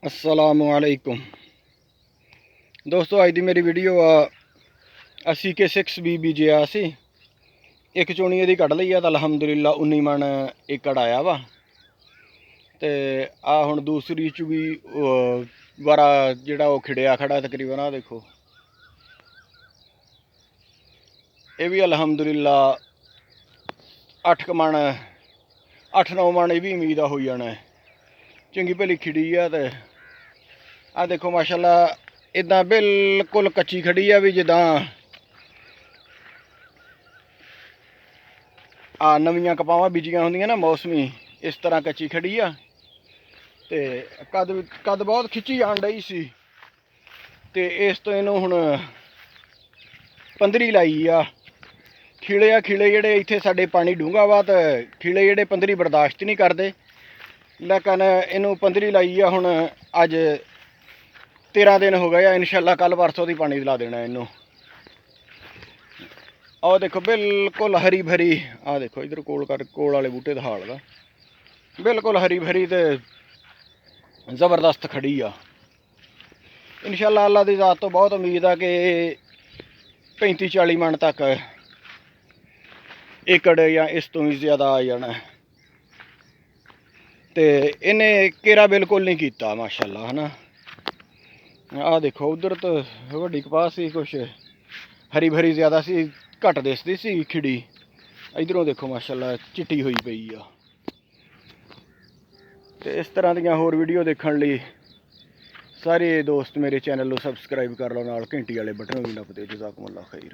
अस्सलामुअलैकुम दोस्तों, अज की मेरी वीडियो आ 80K6 भी बीजिया सी। एक चोनी यदि कढ़ ली है तो अलहमदुलिल्ला 19 मन एकड़ आया वा। तो आ हुण दूसरी च भी वारा जिहड़ा वो खिड़िया खड़ा तकरीबन। आ देखो, ये भी अलहमदुलिल्ला 8 मन 8-9 मन ये भी उम्मीद हो जाना है। चंगी भली खिड़ी आ। तो आ देखो माशाल्लाह, इदा बिल्कुल कच्ची खड़ी आ भी जिदा आ नवीं कपावां बीजियां होंदियां ना मौसमी, इस तरह कच्ची खड़ी आ। ते कद कद बहुत खिच्ची जान डई सी। ते इस तो इनू हुण 15 लाई आ। खिले जिहड़े इत्थे साडे पानी डूंगा वा, तो खिले जिहड़े 15 बर्दाश्त नहीं करते, लेकिन इनू 15 लाई आ। हुण अज 13 दिन हो गए। इंशाअल्लाह कल परसों दी पानी दिला देना इनू। आओ देखो बिल्कुल हरी भरी। आ देखो इधर कोल वाले बूटे दा हाल दा बिल्कुल हरी भरी ते जबरदस्त खड़ी आ। इंशाअल्लाह अल्लाह दी ज़ात तो बहुत उम्मीद आ कि 35-40 मन तक एकड़ या इस तो भी ज़्यादा आ जाना है। तो इन्हें केरा बिल्कुल नहीं किया माशाअल्लाह, है ना। आ देखो उधर तो वड्डी कपास सी, कुछ हरी भरी ज़्यादा सी, घट दिसदी सी खिड़ी। इधरों देखो माशाअल्लाह चिट्टी हुई पई आ। तो इस तरह दियां होर वीडियो देखने लई सारे दोस्त मेरे चैनल को सबसक्राइब कर लो, नाल घंटी वाले बटन भी नपदे। जज़ाकुमुल्लाह खैर।